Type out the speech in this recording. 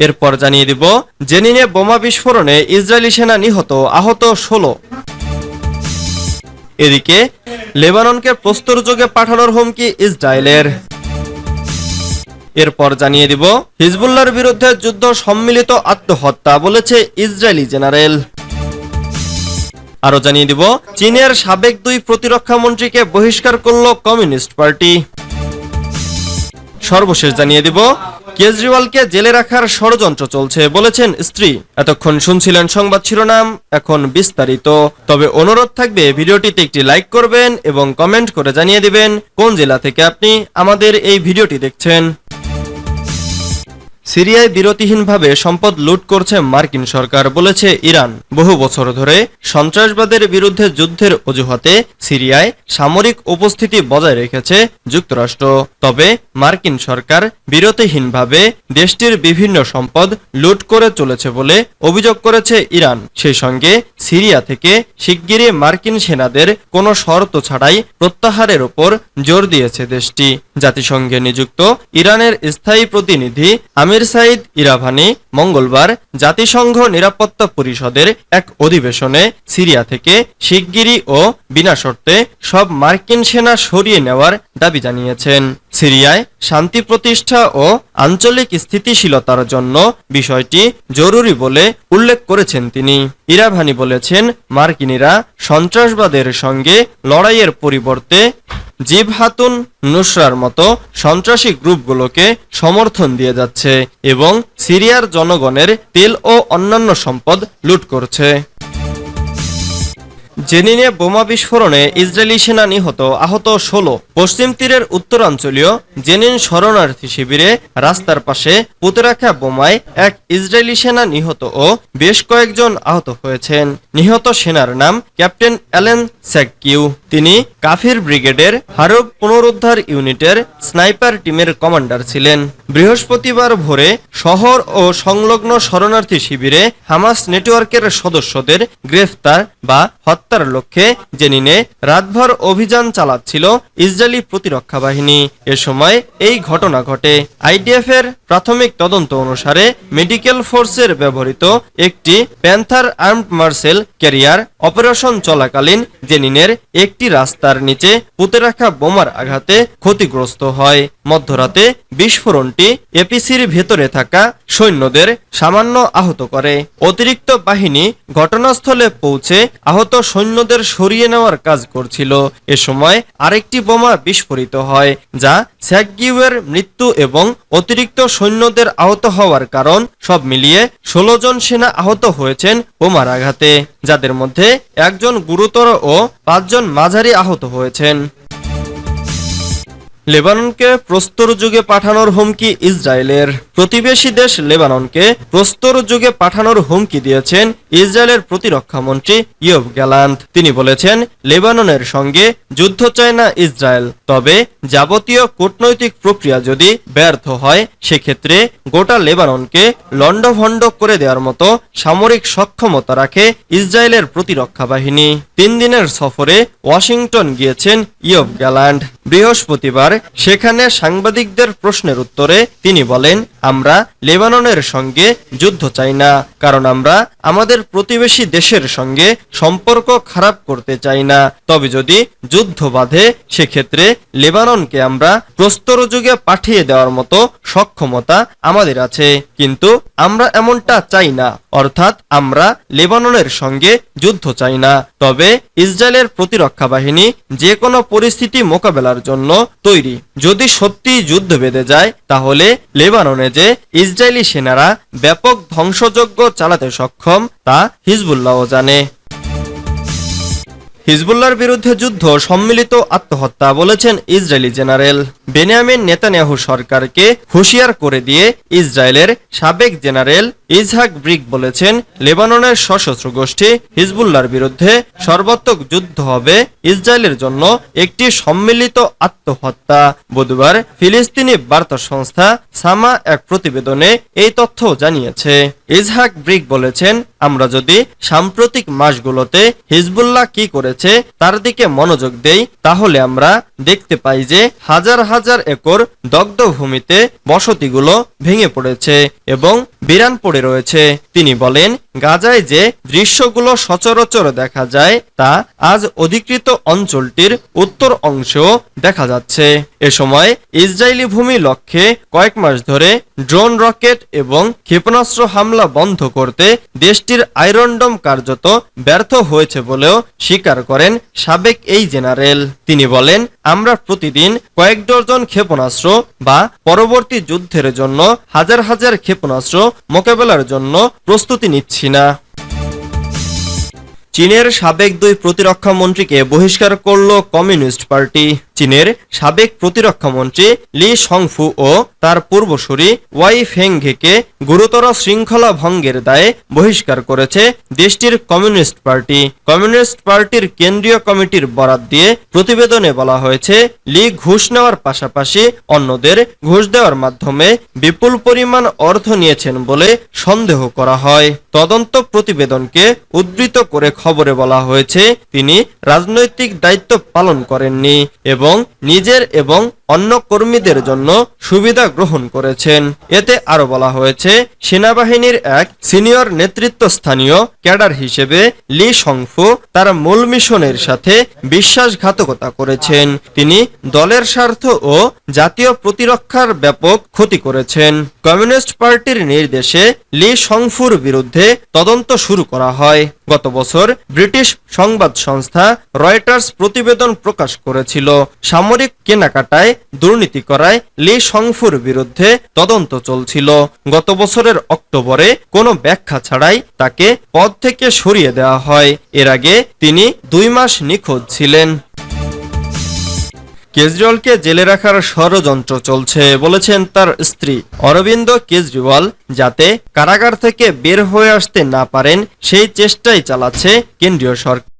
এরপর জানিয়ে দিব জেনিনে বোমা বিস্ফোরণে ইসরায়েলি সেনা নিহত, আহত 16। এদিকে লেবাননকে প্রস্তরযোগে পাঠানোর হুমকি ইসরায়েলের। এরপর জানিয়ে দিব হিজবুল্লাহর বিরুদ্ধে যুদ্ধ সম্মিলিত আত্মহত্যা, বলেছে ইসরায়েলি জেনারেল। আরো জানিয়ে দিব চীনের সাবেক 2 প্রতিরক্ষা মন্ত্রীকে বহিষ্কার করল কমিউনিস্ট পার্টি। সর্বশেষ জানিয়ে দিব কেজরিওয়ালকে জেলে রাখার ষড়যন্ত্র চলছে, বলেছেন স্ত্রী। এতক্ষণ শুনছিলেন সংবাদ শিরোনাম, এখন বিস্তারিত। তবে অনুরোধ থাকবে ভিডিওটিতে একটি লাইক করবেন এবং কমেন্ট করে জানিয়ে দিবেন কোন জেলা থেকে আপনি আমাদের এই ভিডিওটি দেখছেন। সিরিয়ায় বিরতিহীনভাবে সম্পদ লুট করছে মার্কিন সরকার, বলেছে ইরান। বহু বছর ধরে সন্ত্রাসবাদের বিরুদ্ধে যুদ্ধের অজুহাতে সিরিয়ায় সামরিক উপস্থিতি বজায় রেখেছে যুক্তরাষ্ট্র। তবে মার্কিন সরকার বিরতিহীনভাবে দেশটির বিভিন্ন সম্পদ লুট করে চলেছে বলে অভিযোগ করেছে ইরান। সেই সঙ্গে সিরিয়া থেকে শিগগিরই মার্কিন সেনাদের কোনো শর্ত ছাড়াই প্রত্যাহারের ওপর জোর দিয়েছে দেশটি। জাতিসংঘে নিযুক্ত ইরানের স্থায়ী প্রতিনিধি আমির সাইদ ইরাভানি মঙ্গলবার জাতিসংঘ নিরাপত্তা পরিষদের এক অধিবেশনে সিরিয়া থেকে শিগগিরই ও বিনা শর্তে সব মার্কিন সেনা সরিয়ে নেওয়ার দাবি জানিয়েছেন। সিরিয়ায় শান্তি প্রতিষ্ঠা ও আঞ্চলিক স্থিতিশীলতার জন্য বিষয়টি জরুরি বলে উল্লেখ করেছেন তিনি। ইরাভানি বলেছেন, মার্কিনিরা সন্ত্রাসবাদের সঙ্গে লড়াইয়ের পরিবর্তে জিবহাতুন নুসরার মতো সন্ত্রাসী গ্রুপগুলোকে সমর্থন দিয়ে যাচ্ছে এবং সিরিয়ার জনগণের তেল ও অন্যান্য সম্পদ লুট করছে। জেনিনে বোমা বিস্ফোরণে ইসরায়েলি সেনা নিহত, আহত 16। পশ্চিম তীরের উত্তরাঞ্চলীয় জেনিন শরণার্থী শিবিরে রাস্তার পাশে পুঁতে রাখা বোমায় এক ইসরায়েলি সেনা নিহত ও বেশ কয়েকজন আহত হয়েছেন। নিহত সেনার নাম ক্যাপ্টেন অ্যালেন স্যাককিউ। তিনি কাফির ব্রিগেডের হারব পুনরুদ্ধার ইউনিটের স্নাইপার টিমের কমান্ডার ছিলেন। বৃহস্পতিবার ভোরে শহর ও সংলগ্ন শরণার্থী শিবিরে হামাস নেটওয়ার্কের সদস্যদের গ্রেফতার বা হত্যার লক্ষ্যে জেনিনে রাতভর অভিযান চালাচ্ছিল ইসরায়েলি প্রতিরক্ষা বাহিনী। এ সময় এই ঘটনা ঘটে। আইডিএফ এর প্রাথমিক তদন্ত অনুসারে মেডিকেল ফোর্সের ব্যবহৃত একটি panther armed Marcel career operation চলাকালীন জেনিনের একটি রাস্তার নিচে পুঁতে রাখা বোমার আঘাতে ক্ষতিগ্রস্ত হয়। মধ্যরাতে বিস্ফোরণটি এপিসির ভেতরে থাকা সৈন্যদের সামান্য আহত করে। অতিরিক্ত বাহিনী ঘটনাস্থলে পৌঁছে আহত সৈন্যদের সরিয়ে নেওয়ার কাজ করছিল। এ সময় আরেকটি বোমা বিস্ফোরিত হয়, যা স্যাককিউয়ের মৃত্যু এবং অতিরিক্ত সৈন্যদের আহত হওয়ার কারণ। সব মিলিয়ে 16 জন সেনা আহত হয়েছেন বোমার আঘাতে, যাদের মধ্যে একজন গুরুতর ও 5 জন মাঝারি আহত হয়েছেন। লেবাননকে প্রস্তর যুগে পাঠানোর হুমকি ইসরায়েলের। প্রতিবেশী দেশ লেবাননকে প্রস্তর যুগে পাঠানোর হুমকি দিয়েছেন ইসরায়েলের প্রতিরক্ষা মন্ত্রী ইয়োভ গ্যালান্ট। তিনি বলেছেন, লেবাননের সঙ্গে যুদ্ধ চায় না ইসরায়েল, তবে যাবতীয় কূটনৈতিক প্রক্রিয়া যদি ব্যর্থ হয় সেক্ষেত্রে গোটা লেবাননকে লণ্ডভণ্ড করে দেওয়ার মতো সামরিক সক্ষমতা রাখে ইসরায়েলের প্রতিরক্ষা বাহিনী। 3 দিনের সফরে ওয়াশিংটন গিয়েছেন ইয়োভ গ্যালান্ট। বৃহস্পতিবার সেখানে সাংবাদিকদের প্রশ্নের উত্তরে তিনি বলেন, আমরা লেবাননের সঙ্গে যুদ্ধ চাই না, কারণ আমরা আমাদের প্রতিবেশী দেশের সঙ্গে সম্পর্ক খারাপ করতে চাই না। তবে যদি যুদ্ধ বাধে সেক্ষেত্রে লেবাননকে আমরা প্রস্তর যুগে পাঠিয়ে দেওয়ার মতো সক্ষমতা আমাদের আছে, কিন্তু আমরা এমনটা চাই না। অর্থাৎ আমরা লেবাননের সঙ্গে যুদ্ধ চাই না, তবে ইসরায়েলের প্রতিরক্ষা বাহিনী যে কোনো পরিস্থিতি মোকাবেলার জন্য তৈরি। যদি সত্যি যুদ্ধ বেঁধে যায় তাহলে লেবাননে যে ইসরায়েলি সেনারা ব্যাপক ধ্বংসযজ্ঞ চালাতে সক্ষম তা হিজবুল্লাহও জানে। হিজবুল্লাহর বিরুদ্ধে যুদ্ধ সম্মিলিত আত্মহত্যা, বলেছেন ইসরায়েলি জেনারেল। বেনিয়ামিন নেতানিয়াহু সরকারকে হুঁশিয়ার করে দিয়ে ইসরায়েলের সাবেক জেনারেল ইসহাক ব্রিগ বলেছেন, লেবাননের সশস্ত্র গোষ্ঠী হিজবুল্লাহর বিরুদ্ধে সর্বাত্মক যুদ্ধ হবে ইসরায়েলের জন্য একটি সম্মিলিত আত্মহত্যা। বুধবার ফিলিস্তিনি বার্তা সংস্থা সামা এক প্রতিবেদনে এই তথ্য জানিয়েছে। ইসহাক ব্রিগ বলেছেন, আমরা যদি সাম্প্রতিক মাসগুলোতে হিজবুল্লাহ কি করেছে তার দিকে মনোযোগ দেই তাহলে আমরা দেখতে পাই যে হাজার হাজার একর দগ্ধ ভূমিতে বসতিগুলো ভেঙে পড়েছে এবং বিরান পড়ে রয়েছে। তিনি বলেন, গাজায় যে দৃশ্যগুলো সচরাচর দেখা যায় তা আজ অধিকৃত অঞ্চলটির উত্তর অংশেও দেখা যাচ্ছে। এ সময় ইসরায়েলি ভূমি লক্ষ্যে কয়েক মাস ধরে ড্রোন, রকেট এবং ক্ষেপণাস্ত্র হামলা বন্ধ করতে দেশটির আয়রন ডোম কার্যত ব্যর্থ হয়েছে বলেও স্বীকার করেন সাবেক এই জেনারেল। তিনি বলেন, আমরা প্রতিদিন কয়েক ডজন ক্ষেপণাস্ত্র বা পরবর্তী যুদ্ধের জন্য হাজার হাজার ক্ষেপণাস্ত্র মোকাবেলার জন্য প্রস্তুতি নিচ্ছি না। চীনের সাবেক দুই প্রতিরক্ষা মন্ত্রীকে বহিষ্কার করল কমিউনিস্ট পার্টি। চীনের সাবেক প্রতিরক্ষা মন্ত্রী লি সংফু ও তার পূর্বসূরি ওয়াই ফেংঘেকে গুরুতর শৃঙ্খলা ভঙ্গের দায়ে বহিষ্কার করেছে দেশটির কমিউনিস্ট পার্টি। কমিউনিস্ট পার্টির কেন্দ্রীয় কমিটির বরাত দিয়ে প্রতিবেদনে বলা হয়েছে, লি ঘুষ নেওয়ার পাশাপাশি অন্যদের ঘুষ দেওয়ার মাধ্যমে বিপুল পরিমাণ অর্থ নিয়েছেন বলে সন্দেহ করা হয়। তদন্ত প্রতিবেদনকে উদ্ধৃত করে খবরে বলা হয়েছে, তিনি রাজনৈতিক দায়িত্ব পালন করেননি এবং নিজের এবং অন্য কর্মীদের জন্য সুবিধা গ্রহণ করেছেন। এতে আরো বলা হয়েছে, সেনাবাহিনীর এক সিনিয়র নেতৃত্বস্থানীয় ক্যাডার হিসেবে লি সংফু তার মূল মিশনের সাথে বিশ্বাসঘাতকতা করেছেন। তিনি দলের স্বার্থ ও জাতীয় প্রতিরক্ষার ব্যাপক ক্ষতি করেছেন। কমিউনিস্ট পার্টির নির্দেশে লি সংফুর বিরুদ্ধে তদন্ত শুরু করা হয়। গত বছর ব্রিটিশ সংবাদ সংস্থা রয়টার্স প্রতিবেদন প্রকাশ করেছিল, সামরিক কেনাকাটায় দুর্নীতি করায় লি সংফুর বিরুদ্ধে তদন্ত চলছিল। গত বছরের অক্টোবরে কোনো ব্যাখ্যা ছাড়াই তাকে পদ থেকে সরিয়ে দেওয়া হয়। এর আগে তিনি 2 মাস নিখোঁজ ছিলেন। কেজরিওয়ালকে জেলে রাখার ষড়যন্ত্র চলছে বলেছেন তার স্ত্রী। অরবিন্দ কেজরিওয়াল যাতে কারাগার থেকে বের হয়ে আসতে না পারেন সেই চেষ্টাই চালাচ্ছে কেন্দ্রীয় সরকার।